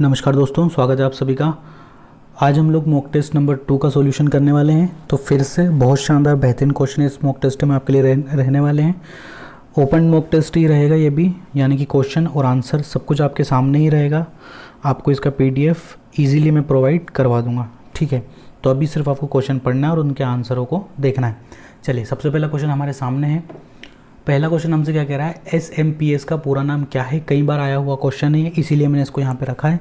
नमस्कार दोस्तों, स्वागत है आप सभी का। आज हम लोग मॉक टेस्ट नंबर 2 का सॉल्यूशन करने वाले हैं। तो फिर से बहुत शानदार बेहतरीन क्वेश्चन इस मॉक टेस्ट में आपके लिए रहने वाले हैं। ओपन मॉक टेस्ट ही रहेगा ये भी, यानी कि क्वेश्चन और आंसर सब कुछ आपके सामने ही रहेगा। आपको इसका PDF ईजिली मैं प्रोवाइड करवा दूंगा, ठीक है। तो अभी सिर्फ आपको क्वेश्चन पढ़ना है और उनके आंसरों को देखना है। चलिए, सबसे पहला क्वेश्चन हमारे सामने है। पहला क्वेश्चन हमसे क्या कह रहा है, SMPS का पूरा नाम क्या है। कई बार आया हुआ क्वेश्चन है, इसीलिए मैंने इसको यहाँ पे रखा है।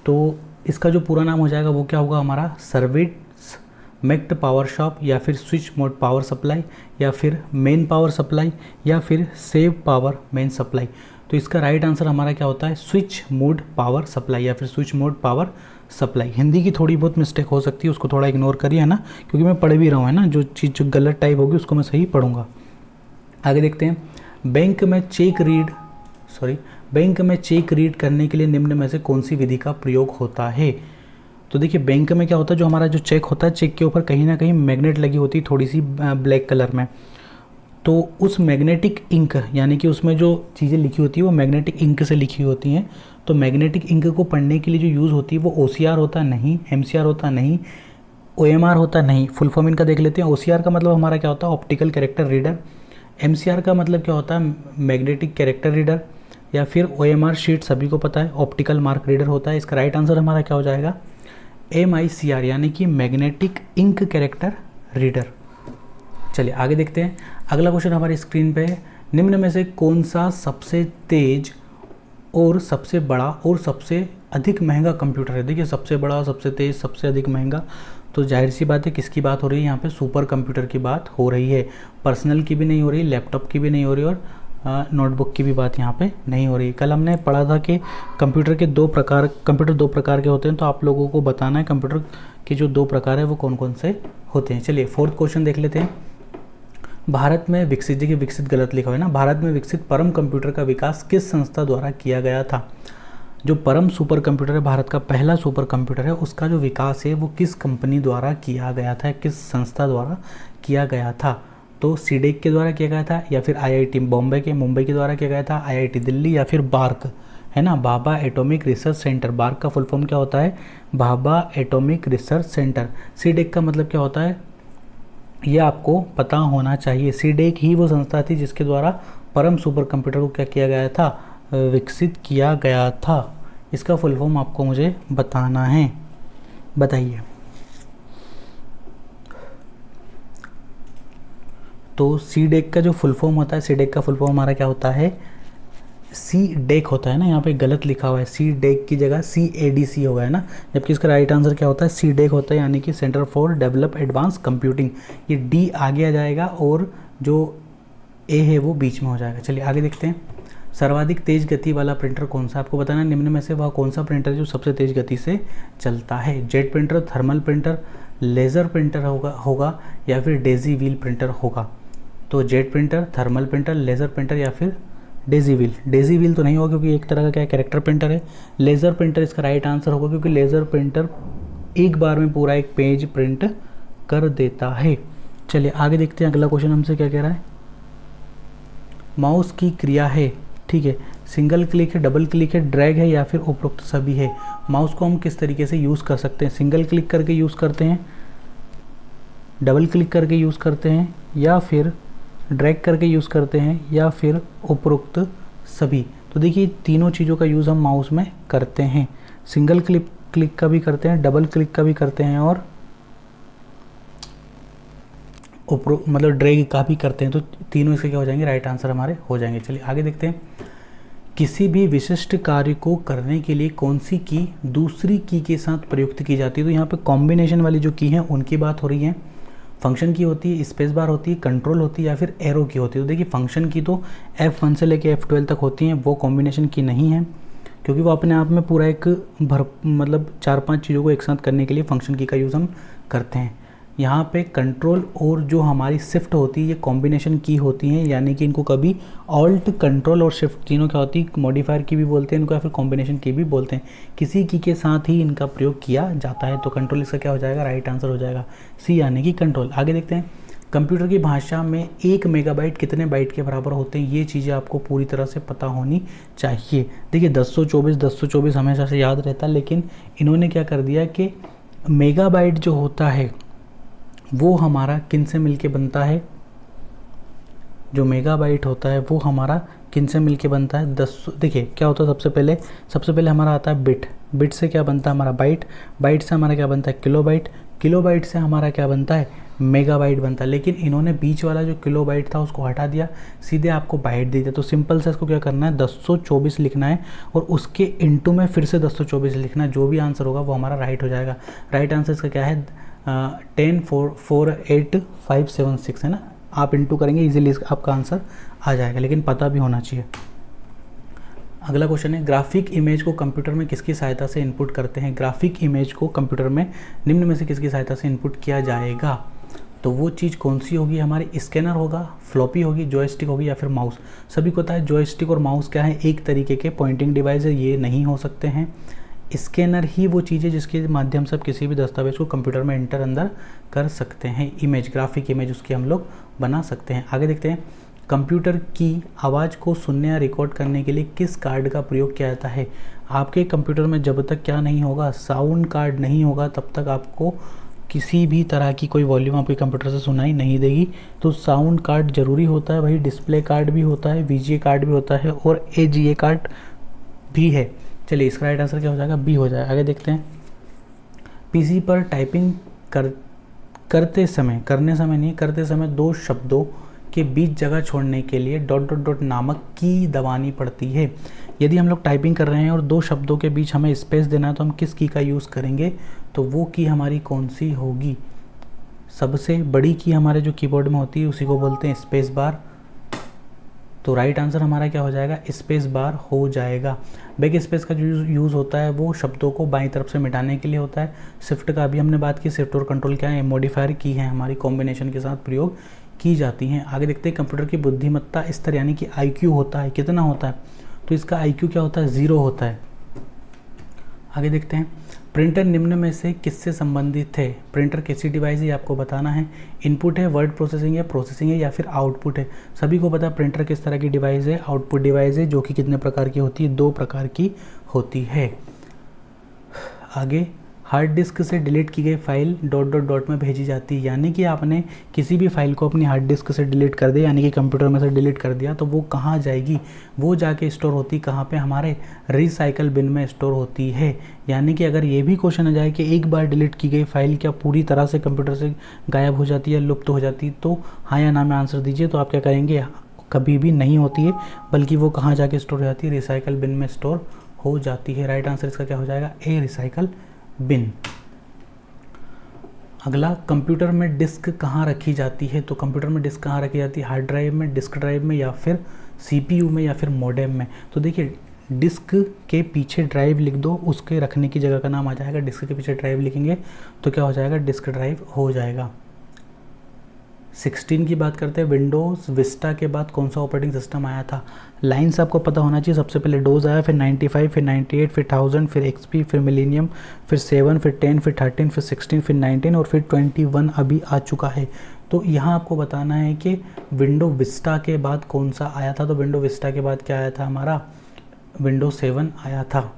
तो इसका जो पूरा नाम हो जाएगा वो क्या होगा हमारा, सर्विस मेक्ड पावर शॉप, या फिर स्विच मोड पावर सप्लाई, या फिर मेन पावर सप्लाई, या फिर सेव पावर मेन सप्लाई। तो इसका राइट आंसर हमारा क्या होता है, स्विच मोड पावर सप्लाई या फिर switch mode power supply. Hindi की थोड़ी बहुत मिस्टेक हो सकती है, उसको थोड़ा इग्नोर करिए, है ना, क्योंकि मैं पढ़ भी रहा हूँ, है ना। जो चीज़ जो गलत टाइप होगी उसको मैं सही पढ़ूंगा। आगे देखते हैं। बैंक में चेक रीड करने के लिए निम्न में से कौन सी विधि का प्रयोग होता है। तो देखिए, बैंक में क्या होता है, जो हमारा जो चेक होता है, चेक के ऊपर कहीं ना कहीं मैग्नेट लगी होती है, थोड़ी सी ब्लैक कलर में। तो उस मैग्नेटिक इंक, यानी कि उसमें जो चीज़ें लिखी होती है वो मैग्नेटिक इंक से लिखी होती हैं। तो मैग्नेटिक इंक को पढ़ने के लिए जो यूज़ होती है वो OCR होता नहीं, MCR होता नहीं, OMR होता नहीं। फुल फॉर्म इनका देख लेते हैं। OCR का मतलब हमारा क्या होता है, ऑप्टिकल कैरेक्टर रीडर। MCR का मतलब क्या होता है, मैग्नेटिक कैरेक्टर रीडर। या फिर OMR शीट सभी को पता है, ऑप्टिकल मार्क रीडर होता है। इसका राइट आंसर हमारा क्या हो जाएगा, MICR, यानी कि मैग्नेटिक इंक कैरेक्टर रीडर। चलिए आगे देखते हैं। अगला क्वेश्चन हमारी स्क्रीन पे है। निम्न में से कौन सा सबसे तेज और सबसे बड़ा और सबसे अधिक महंगा कंप्यूटर है। देखिए, सबसे बड़ा, सबसे तेज, सबसे अधिक महंगा, तो जाहिर सी बात है किसकी बात हो रही है यहाँ पे, सुपर कंप्यूटर की बात हो रही है। पर्सनल की भी नहीं हो रही, लैपटॉप की भी नहीं हो रही, और नोटबुक की भी बात यहाँ पे नहीं हो रही। कल हमने पढ़ा था कि कंप्यूटर दो प्रकार के होते हैं। तो आप लोगों को बताना है कंप्यूटर के जो 2 प्रकार है वो कौन कौन से होते हैं। चलिए, 4th क्वेश्चन देख लेते हैं। भारत में विकसित, देखिए विकसित गलत लिखा हुआ है ना, भारत में विकसित परम कंप्यूटर का विकास किस संस्था द्वारा किया गया था। जो परम सुपर कंप्यूटर है, भारत का पहला सुपर कंप्यूटर है, उसका जो विकास है वो किस कंपनी द्वारा किया गया था, किस संस्था द्वारा किया गया था। तो सीडेक के द्वारा किया गया था, या फिर IIT बॉम्बे के, मुंबई के द्वारा किया गया था, IIT दिल्ली, या फिर बार्क, है ना, Bhabha atomic research centre. BARC का फुल फॉर्म क्या होता है, Bhabha atomic research centre. CDAC का मतलब क्या होता है, ये आपको पता होना चाहिए। सीडेक ही वो संस्था थी जिसके द्वारा परम सुपर कंप्यूटर को क्या किया गया था, विकसित किया गया था। इसका फुल फॉर्म आपको मुझे बताना है, बताइए। तो सीडेक का जो फुल फॉर्म होता है, सीडेक का फुल फॉर्म हमारा क्या होता है, सीडेक होता है ना, यहाँ पे गलत लिखा हुआ है, सीडेक की जगह CADC होगा, है ना। जबकि इसका राइट आंसर क्या होता है, सीडेक होता है, यानी कि centre for develop advance computing. ये D आगे आ जाएगा और जो A है वो बीच में हो जाएगा। चलिए आगे देखते हैं। सर्वाधिक तेज गति वाला प्रिंटर कौन सा, आपको बताना है निम्न में से वह कौन सा प्रिंटर है जो सबसे तेज गति से चलता है। Jet printer, thermal printer, laser printer होगा या फिर डेजी व्हील प्रिंटर होगा। तो jet printer, thermal printer, laser printer, या फिर डेजी व्हील। डेजी व्हील तो नहीं होगा क्योंकि एक तरह का क्या कैरेक्टर प्रिंटर है। लेज़र प्रिंटर इसका राइट आंसर होगा, क्योंकि लेज़र प्रिंटर एक बार में पूरा एक पेज प्रिंट कर देता है। चलिए आगे देखते हैं। अगला क्वेश्चन हमसे क्या कह रहा है, माउस की क्रिया है, ठीक है, सिंगल क्लिक है, डबल क्लिक है, ड्रैग है, या फिर उपरोक्त सभी है। माउस को हम किस तरीके से यूज़ कर सकते हैं, सिंगल क्लिक करके यूज़ करते हैं, डबल क्लिक करके यूज़ करते हैं, या फिर ड्रैग करके यूज़ करते हैं, या फिर उपरोक्त सभी। तो देखिए, तीनों चीज़ों का यूज़ हम माउस में करते हैं। सिंगल क्लिक का भी करते हैं, डबल क्लिक का भी करते हैं, और मतलब ड्रैग का भी करते हैं। तो तीनों इसके क्या हो जाएंगे, राइट आंसर हमारे हो जाएंगे। चलिए आगे देखते हैं। किसी भी विशिष्ट कार्य को करने के लिए कौन सी की दूसरी की के साथ प्रयुक्त की जाती है। तो यहाँ पे कॉम्बिनेशन वाली जो की है उनकी बात हो रही है। फंक्शन की होती है, स्पेस बार होती है, कंट्रोल होती है, या फिर एरो की होती है। तो देखिए, फंक्शन की तो F1 से लेके F12 तक होती हैं, वो कॉम्बिनेशन की नहीं है, क्योंकि वो अपने आप में पूरा एक मतलब 4-5 चीज़ों को एक साथ करने के लिए फंक्शन की का यूज़ हम करते हैं। यहाँ पे कंट्रोल और जो हमारी शिफ्ट होती है ये कॉम्बिनेशन की होती हैं, यानी कि इनको कभी ऑल्ट, कंट्रोल और शिफ्ट तीनों क्या होती है, मॉडिफायर की भी बोलते हैं इनको, या फिर कॉम्बिनेशन की भी बोलते हैं। किसी की के साथ ही इनका प्रयोग किया जाता है। तो कंट्रोल इसका क्या हो जाएगा, राइट आंसर हो जाएगा C, यानी कि कंट्रोल। आगे देखते हैं। कंप्यूटर की भाषा में 1 मेगाबाइट कितने बाइट के बराबर होते हैं, ये चीज़ें आपको पूरी तरह से पता होनी चाहिए। देखिए 1024 हमेशा से याद रहता है, लेकिन इन्होंने क्या कर दिया कि मेगाबाइट जो होता है वो हमारा किन से मिलके बनता है, जो मेगाबाइट होता है वो हमारा किन से मिलके बनता है, 10। देखिए क्या होता है, सबसे पहले हमारा आता है बिट, बिट से क्या बनता है हमारा बाइट, बाइट से हमारा क्या बनता है किलोबाइट, किलोबाइट से हमारा क्या बनता है मेगाबाइट बनता है। लेकिन इन्होंने बीच वाला जो किलोबाइट था उसको हटा दिया, सीधे आपको बाइट दे दिया। तो सिंपल से इसको क्या करना है 1024 लिखना है और उसके इनटू में फिर से 1024 लिखना है। जो भी आंसर होगा वो हमारा राइट हो जाएगा। राइट आंसर इसका क्या है 10,4,8,576 है ना। आप इंटू करेंगे इजीली आपका आंसर आ जाएगा, लेकिन पता भी होना चाहिए। अगला क्वेश्चन है, ग्राफिक इमेज को कंप्यूटर में किसकी सहायता से इनपुट करते हैं। ग्राफिक इमेज को कंप्यूटर में निम्न में से किसकी सहायता से इनपुट किया जाएगा। तो वो चीज़ कौन सी होगी हमारी, स्कैनर होगा, फ्लॉपी होगी, जॉयस्टिक होगी या फिर माउस। सभी को पता है जॉयस्टिक और माउस क्या है, एक तरीके के पॉइंटिंग डिवाइस है, ये नहीं हो सकते हैं। स्कैनर ही वो चीज़ है जिसके माध्यम से आप किसी भी दस्तावेज को कंप्यूटर में एंटर अंदर कर सकते हैं। इमेज, ग्राफिक इमेज उसकी हम लोग बना सकते हैं। आगे देखते हैं, कंप्यूटर की आवाज़ को सुनने या रिकॉर्ड करने के लिए किस कार्ड का प्रयोग किया जाता है। आपके कंप्यूटर में जब तक क्या नहीं होगा, साउंड कार्ड नहीं होगा, तब तक आपको किसी भी तरह की कोई वॉल्यूम आपके कंप्यूटर से सुनाई नहीं देगी। तो साउंड कार्ड जरूरी होता है, वही डिस्प्ले कार्ड भी होता है, वीजीए कार्ड भी होता है और एजीए कार्ड भी है। चलिए इसका राइट आंसर क्या हो जाएगा, बी हो जाएगा। आगे देखते हैं, पीसी पर टाइपिंग करते समय दो शब्दों के बीच जगह छोड़ने के लिए डॉट डॉट डॉट नामक की दबानी पड़ती है। यदि हम लोग टाइपिंग कर रहे हैं और दो शब्दों के बीच हमें स्पेस देना है तो हम किस की का यूज़ करेंगे, तो वो की हमारी कौन सी होगी। सबसे बड़ी की हमारे जो कीबोर्ड में होती है उसी को बोलते हैं स्पेस बार। तो राइट आंसर हमारा क्या हो जाएगा, स्पेस बार हो जाएगा। बैक स्पेस का जो यूज़ होता है वो शब्दों को बाईं तरफ से मिटाने के लिए होता है। शिफ्ट का अभी हमने बात की, शिफ्ट और कंट्रोल क्या है, मॉडिफायर की है हमारी, कॉम्बिनेशन के साथ प्रयोग की जाती हैं। आगे देखते हैं, कंप्यूटर की बुद्धिमत्ता स्तर यानी कि IQ होता है, कितना होता है, तो इसका IQ क्या होता है, 0 होता है। आगे देखते हैं, प्रिंटर निम्न में से किससे संबंधित है। प्रिंटर कैसी डिवाइस है आपको बताना है। इनपुट है, वर्ड प्रोसेसिंग है, प्रोसेसिंग है या फिर आउटपुट है। सभी को पता है प्रिंटर किस तरह की डिवाइस है, आउटपुट डिवाइस है, जो कि कितने प्रकार की होती है, 2 प्रकार की होती है। आगे, हार्ड डिस्क से डिलीट की गई फाइल डॉट डॉट डॉट में भेजी जाती है। यानी कि आपने किसी भी फाइल को अपनी हार्ड डिस्क से डिलीट कर दिया, यानी कि कंप्यूटर में से डिलीट कर दिया, तो वो कहाँ जाएगी, वो जाके स्टोर होती कहाँ पे, हमारे रिसाइकल बिन में स्टोर होती है। यानी कि अगर ये भी क्वेश्चन आ जाए कि एक बार डिलीट की गई फाइल क्या पूरी तरह से कंप्यूटर से गायब हो जाती है, लुप्त हो जाती है, तो हाँ या ना में आंसर दीजिए। तो आप क्या करेंगे, कभी भी नहीं होती है, बल्कि वो कहाँ जाके स्टोर हो जाती है, रिसाइकल बिन में स्टोर हो जाती है। राइट आंसर इसका क्या हो जाएगा, ए, रिसाइकल बिन। अगला, कंप्यूटर में डिस्क कहाँ रखी जाती है। तो कंप्यूटर में डिस्क कहाँ रखी जाती है, हार्ड ड्राइव में, डिस्क ड्राइव में या फिर CPU में या फिर मॉडेम में। तो देखिए डिस्क के पीछे ड्राइव लिख दो, उसके रखने की जगह का नाम आ जाएगा, डिस्क के पीछे ड्राइव लिखेंगे तो क्या हो जाएगा, डिस्क ड्राइव हो जाएगा। 16 की बात करते हैं, विंडोज़ विस्टा के बाद कौन सा ऑपरेटिंग सिस्टम आया था। लाइन्स आपको पता होना चाहिए। सबसे पहले डोज आया, फिर 95, फिर 98, फिर 1000, फिर XP, फिर मिलीनियम, फिर 7, फिर 10, फिर 13, फिर 16, फिर 19 और फिर 21 अभी आ चुका है। तो यहाँ आपको बताना है कि विंडो विस्टा के बाद कौन सा आया था। तो विंडो विस्टा के बाद क्या आया था हमारा, विंडोज 7 आया था।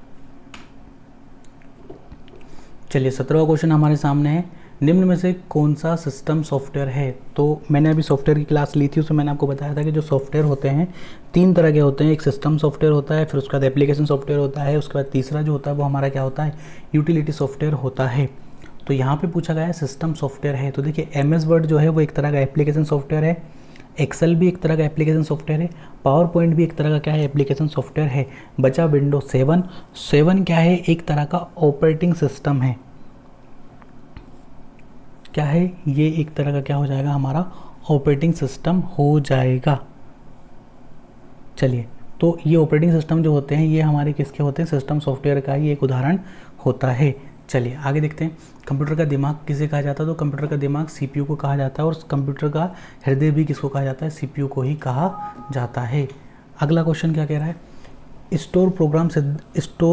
चलिए 17वां क्वेश्चन हमारे सामने है, निम्न में से कौन सा सिस्टम सॉफ्टवेयर है। तो मैंने अभी सॉफ्टवेयर की क्लास ली थी, उसमें मैंने आपको बताया था कि जो सॉफ्टवेयर होते हैं 3 तरह के होते हैं। एक सिस्टम सॉफ्टवेयर होता है, फिर उसके बाद एप्लीकेशन सॉफ्टवेयर होता है, उसके बाद तीसरा जो होता है वो हमारा क्या होता है, यूटिलिटी सॉफ्टवेयर होता है। तो यहाँ पे पूछा गया है सिस्टम सॉफ्टवेयर है, तो देखिए MS वर्ड जो है वो एक तरह का एप्लीकेशन सॉफ्टवेयर है, एक्सेल भी एक तरह का एप्लीकेशन सॉफ्टवेयर है, पावर पॉइंट भी एक तरह का क्या है, एप्लीकेशन सॉफ्टवेयर है। बचा विंडो 7 क्या है, एक तरह का ऑपरेटिंग सिस्टम है। क्या है ये, एक तरह का क्या हो जाएगा, हमारा ऑपरेटिंग सिस्टम हो जाएगा। चलिए, तो ये ऑपरेटिंग सिस्टम जो होते हैं ये हमारे किसके होते हैं, सिस्टम सॉफ्टवेयर का ही एक उदाहरण होता है। चलिए आगे देखते हैं, कंप्यूटर का दिमाग किसे कहा जाता है। तो कंप्यूटर का दिमाग CPU को कहा जाता है, और कंप्यूटर का हृदय भी किसको कहा जाता है, CPU को ही कहा जाता है। अगला क्वेश्चन क्या कह रहा है, स्टोर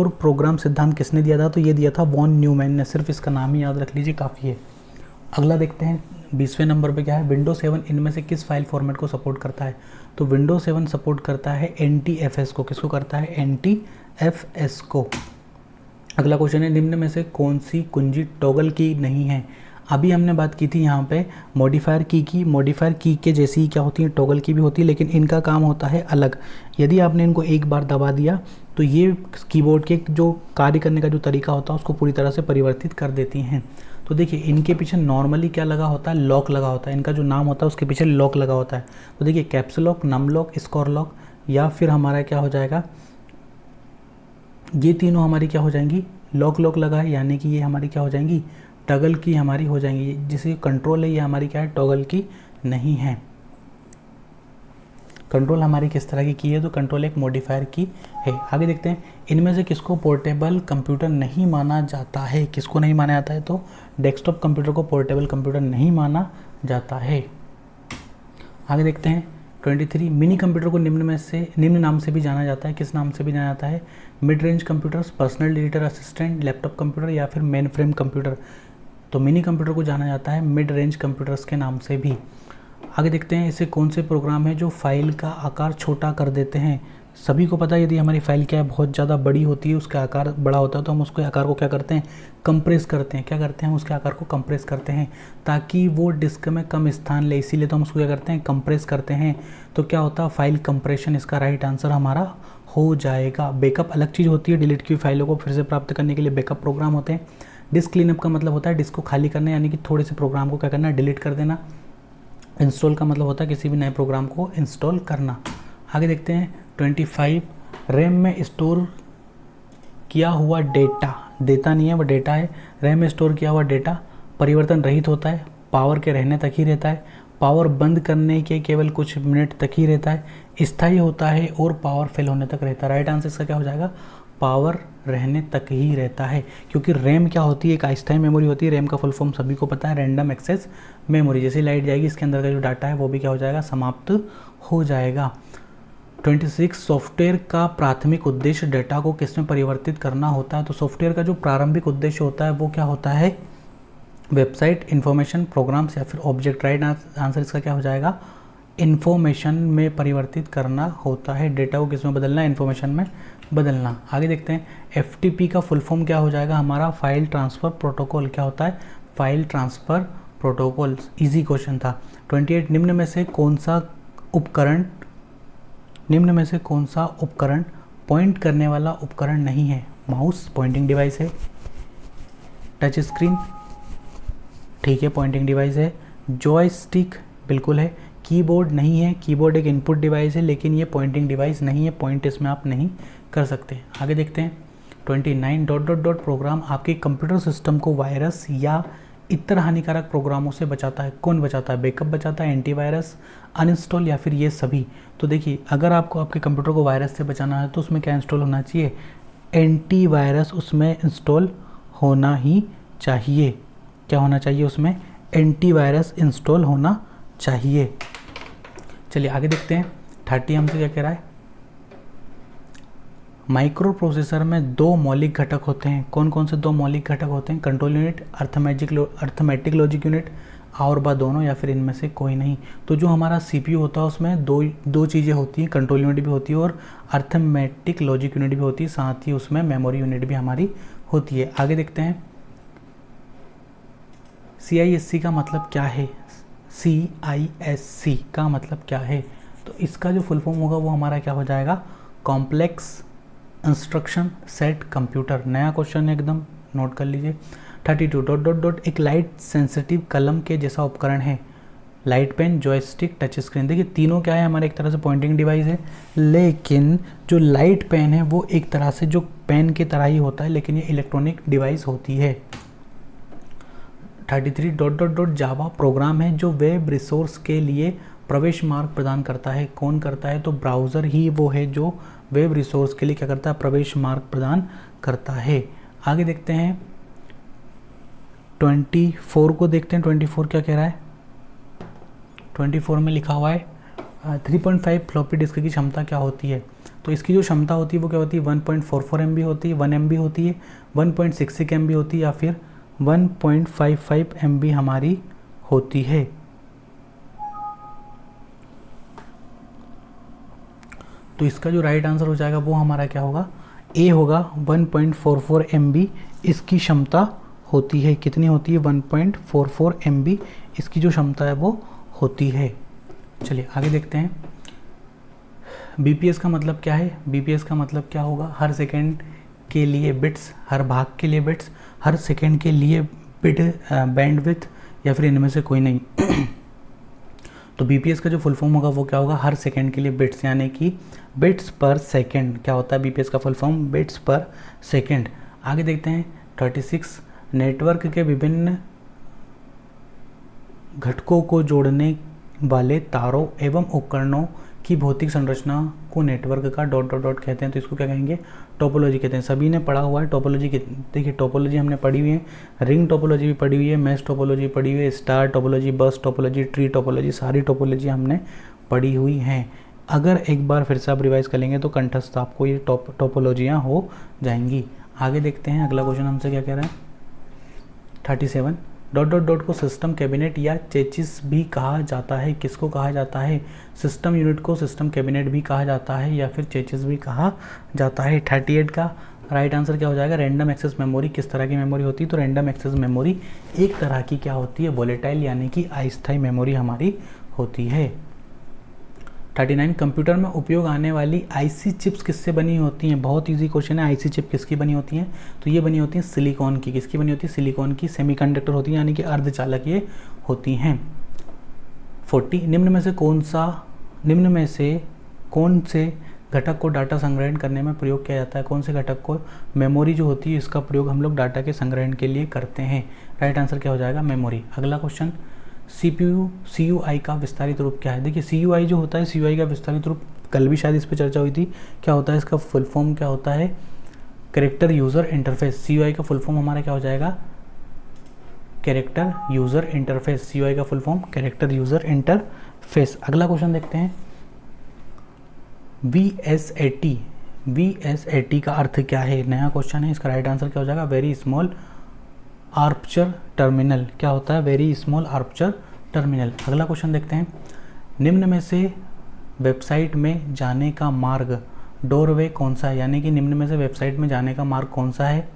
प्रोग्राम सिद्धांत किसने दिया था। तो ये दिया था वॉन न्यूमैन ने, सिर्फ इसका नाम ही याद रख लीजिए काफ़ी है। अगला देखते हैं, 20वें नंबर पे क्या है, विंडोज 7 इनमें से किस फाइल फॉर्मेट को सपोर्ट करता है? तो विंडोज 7 सपोर्ट करता है NTFS को। किसको करता है? NTFS को। अगला क्वेश्चन है, निम्न में से कौन सी कुंजी टॉगल की नहीं है? अभी हमने बात की थी यहाँ पे मॉडिफायर की। मॉडिफायर की के जैसी ही क्या होती है, टॉगल की भी होती है, लेकिन इनका काम होता है अलग। यदि आपने इनको एक बार दबा दिया तो ये कीबोर्ड के जो कार्य करने का जो तरीका होता है उसको पूरी तरह से परिवर्तित कर देती हैं। तो देखिए इनके पीछे नॉर्मली क्या लगा होता है, लॉक लगा होता है। इनका जो नाम होता है उसके पीछे लॉक लगा होता है। तो देखिए caps lock, num lock, scroll lock, या फिर हमारा क्या हो जाएगा, ये तीनों हमारी क्या हो जाएंगी, लॉक लगा है, यानी कि ये हमारी क्या हो जाएंगी, टॉगल की हमारी हो जाएंगी। जिसे कंट्रोल है ये हमारी क्या है, टॉगल की नहीं है। कंट्रोल हमारी किस तरह की है? तो कंट्रोल एक मॉडिफायर की है। आगे देखते हैं, इनमें से किसको पोर्टेबल कंप्यूटर नहीं माना जाता है? किसको नहीं माना जाता है? तो डेस्कटॉप कंप्यूटर को पोर्टेबल कंप्यूटर नहीं माना जाता है। आगे देखते हैं 23, मिनी कंप्यूटर को निम्न नाम से भी जाना जाता है। किस नाम से भी जाना जाता है? Mid range computers, personal editor assistant, laptop computer, या फिर मेन फ्रेम कंप्यूटर। तो मिनी कंप्यूटर को जाना जाता है मिड रेंज कंप्यूटर्स के नाम से भी। आगे देखते हैं, ऐसे कौन से प्रोग्राम है जो फाइल का आकार छोटा कर देते हैं? सभी को पता है यदि हमारी फाइल क्या है, बहुत ज़्यादा बड़ी होती है, उसका आकार बड़ा होता है, तो हम उसके आकार को क्या करते हैं, कंप्रेस करते हैं। क्या करते हैं? हम उसके आकार को कंप्रेस करते हैं ताकि वो डिस्क में कम स्थान ले, इसीलिए तो हम उसको क्या करते हैं, कंप्रेस करते हैं। तो क्या होता है, फाइल कंप्रेशन इसका राइट आंसर हमारा हो जाएगा। बैकअप अलग चीज़ होती है, डिलीट की फाइलों को फिर से प्राप्त करने के लिए बैकअप प्रोग्राम होते हैं। डिस्क क्लीनअप का मतलब होता है डिस्क को खाली करना, यानी कि थोड़े से प्रोग्राम को क्या करना, डिलीट कर देना। इंस्टॉल का मतलब होता है किसी भी नए प्रोग्राम को इंस्टॉल करना। आगे देखते हैं 25, रैम में स्टोर किया हुआ डेटा नहीं है, वो डेटा है। रैम में स्टोर किया हुआ डेटा परिवर्तन रहित होता है, पावर के रहने तक ही रहता है, पावर बंद करने के केवल कुछ मिनट तक ही रहता है, स्थायी होता है और पावर फेल होने तक रहता है। राइट आंसर इसका क्या हो जाएगा, पावर रहने तक ही रहता है। क्योंकि रैम क्या होती है, एक अस्थायी मेमोरी होती है। रैम का फुल फॉर्म सभी को पता है, रैंडम एक्सेस मेमोरी। जैसे लाइट जाएगी इसके अंदर का जो डाटा है वो भी क्या हो जाएगा, समाप्त हो जाएगा। 26, सॉफ्टवेयर का प्राथमिक उद्देश्य डेटा को किसमें परिवर्तित करना होता है? तो सॉफ्टवेयर का जो प्रारंभिक उद्देश्य होता है वो क्या होता है, वेबसाइट, इन्फॉर्मेशन, प्रोग्राम्स या फिर ऑब्जेक्ट। राइट आंसर इसका क्या हो जाएगा, इन्फॉर्मेशन में परिवर्तित करना होता है। डेटा को किस में बदलना, इन्फॉर्मेशन में बदलना। आगे देखते हैं FTP का फुल फॉर्म क्या हो जाएगा हमारा, फाइल ट्रांसफ़र प्रोटोकॉल। क्या होता है, file transfer protocol. Easy question था। 28, निम्न में से कौन सा उपकरण पॉइंट करने वाला उपकरण नहीं है? माउस पॉइंटिंग डिवाइस है, टच स्क्रीन ठीक है पॉइंटिंग डिवाइस है, जॉयस्टिक बिल्कुल है, कीबोर्ड नहीं है, कीबोर्ड एक इनपुट डिवाइस है लेकिन ये पॉइंटिंग डिवाइस नहीं है, पॉइंट इसमें आप नहीं कर सकते। आगे देखते हैं 29 ... प्रोग्राम आपके कंप्यूटर सिस्टम को वायरस या इतर हानिकारक प्रोग्रामों से बचाता है। कौन बचाता है, बैकअप बचाता है, एंटीवायरस, अनइंस्टॉल या फिर ये सभी? तो देखिए अगर आपको आपके कंप्यूटर को वायरस से बचाना है तो उसमें क्या इंस्टॉल होना चाहिए, एंटीवायरस उसमें इंस्टॉल होना ही चाहिए। क्या होना चाहिए उसमें, एंटीवायरस इंस्टॉल होना चाहिए। चलिए आगे देखते हैं 30 हमसे क्या कह रहा है, माइक्रो प्रोसेसर में 2 मौलिक घटक होते हैं। कौन कौन से 2 मौलिक घटक होते हैं, control unit, arithmetic logic unit, और बा दोनों या फिर इनमें से कोई नहीं। तो जो हमारा CPU होता है उसमें दो चीज़ें होती हैं, कंट्रोल यूनिट भी होती है और अर्थमेटिक लॉजिक यूनिट भी होती है, साथ ही उसमें मेमोरी यूनिट भी हमारी होती है। आगे देखते हैं CISC का मतलब क्या है, CISC का मतलब क्या है? तो इसका जो फुल फॉर्म होगा वो हमारा क्या हो जाएगा, कॉम्प्लेक्स इंस्ट्रक्शन सेट कंप्यूटर। नया क्वेश्चन एकदम नोट कर लीजिए। 32 ... एक लाइट सेंसिटिव कलम के जैसा उपकरण है, light pen, joystick, touch screen. देखिए तीनों क्या है हमारे, एक तरह से पॉइंटिंग डिवाइस है, लेकिन जो लाइट पेन है वो एक तरह से जो पेन की तरह ही होता है, लेकिन ये इलेक्ट्रॉनिक डिवाइस होती है। 33 ... जावा प्रोग्राम है जो वेब रिसोर्स के लिए प्रवेश मार्ग प्रदान करता है। कौन करता है, तो ब्राउज़र ही वो है जो वेब रिसोर्स के लिए क्या करता है, प्रवेश मार्ग प्रदान करता है। आगे देखते हैं 24 को देखते हैं। 24 क्या कह रहा है, 24 में लिखा हुआ है 3.5 फ्लॉपी डिस्क की क्षमता क्या होती है? तो इसकी जो क्षमता होती है वो क्या होती है, 1.44 MB होती है, 1 MB होती है, 1.66 MB होती है या फिर 1.55 MB हमारी होती है। तो इसका जो राइट आंसर हो जाएगा वो हमारा क्या होगा, ए होगा। 1.44 MB इसकी क्षमता होती है। कितनी होती है? 1.44 MB इसकी जो क्षमता है वो होती है। चलिए आगे देखते हैं। बीपीएस का मतलब क्या है? बीपीएस का मतलब क्या होगा? हर सेकेंड के लिए बिट्स, हर भाग के लिए बिट्स, हर सेकेंड के लिए बिट बैंडविड्थ, या फिर इनमें से कोई नहीं। तो बीपीएस का जो फुल फॉर्म होगा वो क्या होगा? हर सेकेंड के लिए बिट्स, यानी कि बिट्स पर सेकेंड। क्या होता है बीपीएस का फुल फॉर्म? बिट्स पर सेकेंड। आगे देखते हैं 36। नेटवर्क के विभिन्न घटकों को जोड़ने वाले तारों एवं उपकरणों की भौतिक संरचना को नेटवर्क का डॉट डॉट डॉट कहते हैं। तो इसको क्या कहेंगे? टोपोलॉजी कहते हैं। सभी ने पढ़ा हुआ है टोपोलॉजी। देखिए टोपोलॉजी हमने पढ़ी हुई है, रिंग टोपोलॉजी भी पढ़ी हुई है, मैश टोपोलॉजी पढ़ी हुई है, स्टार टोपोलॉजी, बस टोपोलॉजी, ट्री टोपोलॉजी, सारी टोपोलॉजी हमने पढ़ी हुई हैं। अगर एक बार फिर से आप रिवाइज कर लेंगे तो कंठस्थ आपको ये टोपोलॉजियाँ हो जाएंगी। आगे देखते हैं अगला क्वेश्चन हमसे क्या कह रहा है। 37। डॉट डॉट डॉट को सिस्टम कैबिनेट या चेचिस भी कहा जाता है। किसको कहा जाता है? सिस्टम यूनिट को सिस्टम कैबिनेट भी कहा जाता है या फिर चेचिस भी कहा जाता है। 38 का राइट आंसर क्या हो जाएगा? Random access memory. किस तरह की मेमोरी होती है? तो रैंडम एक्सेस मेमोरी एक तरह की क्या होती है? वोलेटाइल, यानी कि अस्थायी मेमोरी हमारी होती है। 39। कंप्यूटर में उपयोग आने वाली आईसी चिप्स किससे बनी होती हैं? बहुत इजी क्वेश्चन है। आईसी चिप किसकी बनी होती हैं? तो ये बनी होती हैं सिलिकॉन की। किसकी बनी होती है? सिलिकॉन की। सेमीकंडक्टर होती है, यानी कि अर्धचालक ये होती हैं। 40। निम्न में से कौन से घटक को डाटा संग्रहण करने में प्रयोग किया जाता है? कौन से घटक को? मेमोरी जो होती है इसका प्रयोग हम लोग डाटा के संग्रहण के लिए करते हैं। राइट आंसर क्या हो जाएगा? मेमोरी। अगला क्वेश्चन, CPU CUI का विस्तारित रूप क्या है? देखिए CUI जो होता है, CUI का विस्तारित रूप कल भी शायद इस पर चर्चा हुई थी। क्या होता है इसका फुल फॉर्म? क्या होता है? Character user interface. CUI का फुल फॉर्म हमारा क्या हो जाएगा? Character user interface. CUI का full form character user interface. अगला क्वेश्चन देखते हैं। VSAT का अर्थ क्या है? नया क्वेश्चन है। इसका राइट आंसर क्या हो जाएगा? Very small Archer terminal. क्या होता है? Very small Archer terminal. अगला क्वेश्चन देखते हैं। निम्न में से वेबसाइट में जाने का मार्ग डोरवे कौन सा है? यानी कि निम्न में से वेबसाइट में जाने का मार्ग कौन सा है?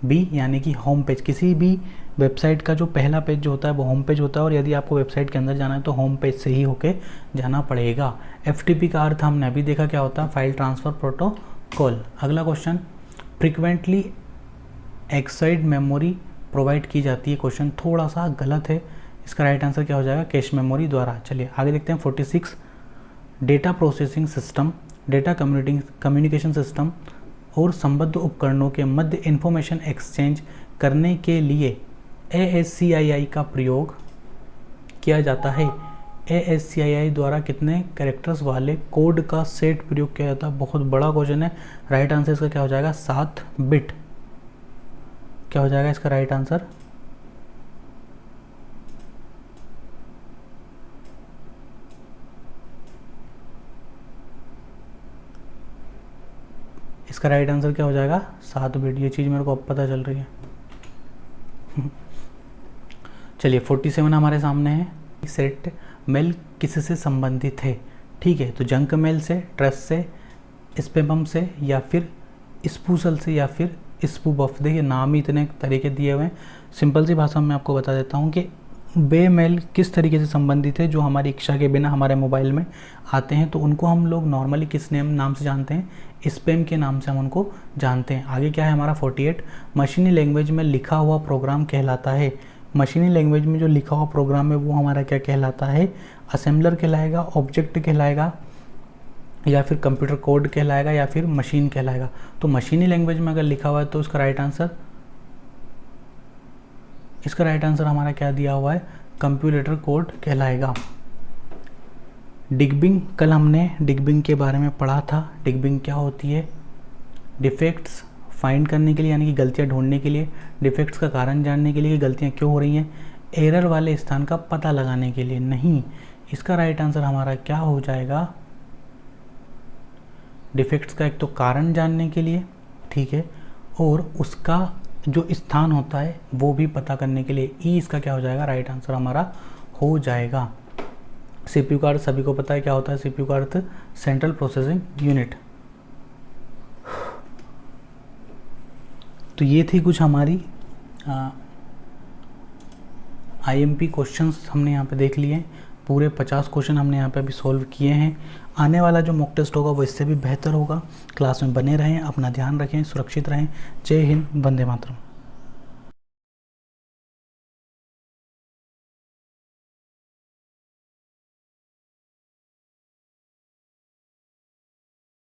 बी, यानी कि होम पेज। किसी भी वेबसाइट का जो पहला पेज जो होता है वो होम पेज होता है, और यदि आपको वेबसाइट के अंदर जाना है तो होम पेज से ही होके जाना पड़ेगा। FTP का अर्थ हमने अभी देखा क्या होता है? File transfer protocol. अगला question, frequently accessed memory provide की जाती है। क्वेश्चन थोड़ा सा गलत है। इसका राइट आंसर क्या हो जाएगा? कैश मेमोरी द्वारा। चलिए आगे देखते हैं। 46। Data processing system, data communication system और संबद्ध उपकरणों के मध्य इंफॉर्मेशन एक्सचेंज करने के लिए ASCII का प्रयोग किया जाता है। ASCII द्वारा कितने कैरेक्टर्स वाले कोड का सेट प्रयोग किया जाता है? बहुत बड़ा क्वेश्चन है। राइट आंसर इसका क्या हो जाएगा? 7 बिट। क्या हो जाएगा इसका राइट आंसर? इसका राइट आंसर क्या हो जाएगा? 7 बिट। ये चीज़ मेरे को अब पता चल रही है। चलिए 47 हमारे सामने है। सेट मेल किससे संबंधित है? ठीक है, तो जंक मेल से, ट्रस्ट से, स्पैम से, या फिर स्पूसल से, या फिर स्पूबफ। देखिए नाम ही इतने तरीके दिए हुए हैं। सिंपल सी भाषा में आपको बता देता हूँ कि वे मेल किस तरीके से संबंधित है जो हमारी इच्छा के बिना हमारे मोबाइल में आते हैं, तो उनको हम लोग नॉर्मली किस नाम से जानते हैं? स्पैम के नाम से हम उनको जानते हैं। आगे क्या है हमारा 48। मशीनी लैंग्वेज में लिखा हुआ प्रोग्राम कहलाता है। मशीनी लैंग्वेज में जो लिखा हुआ प्रोग्राम है वो हमारा क्या कहलाता है? असेंबलर कहलाएगा, ऑब्जेक्ट कहलाएगा, या फिर कंप्यूटर कोड कहलाएगा, या फिर मशीन कहलाएगा। तो मशीनी लैंग्वेज में अगर लिखा हुआ है तो इसका राइट आंसर हमारा क्या दिया हुआ है? कंप्यूटर कोड कहलाएगा। डिगबिंग, कल हमने डिगबिंग के बारे में पढ़ा था। डिगबिंग क्या होती है? डिफेक्ट्स फाइंड करने के लिए, यानी कि गलतियां ढूंढने के लिए, डिफेक्ट्स का कारण जानने के लिए कि गलतियां क्यों हो रही हैं, एरर वाले स्थान का पता लगाने के लिए नहीं। इसका राइट आंसर हमारा क्या हो जाएगा? डिफेक्ट्स का एक तो कारण जानने के लिए, ठीक है, और उसका जो स्थान होता है वो भी पता करने के लिए। ई इसका क्या हो जाएगा? राइट आंसर हमारा हो जाएगा। सीपीयू का अर्थ सभी को पता है क्या होता है, सीपीयू का अर्थ सेंट्रल प्रोसेसिंग यूनिट। तो ये थी कुछ हमारी आईएमपी क्वेश्चंस हमने यहाँ पे देख लिए। पूरे 50 क्वेश्चन हमने यहाँ पे अभी सॉल्व किए हैं। आने वाला जो मॉक टेस्ट होगा वो इससे भी बेहतर होगा। क्लास में बने रहें, अपना ध्यान रखें, सुरक्षित रहें। जय हिंद, वंदे मातरम।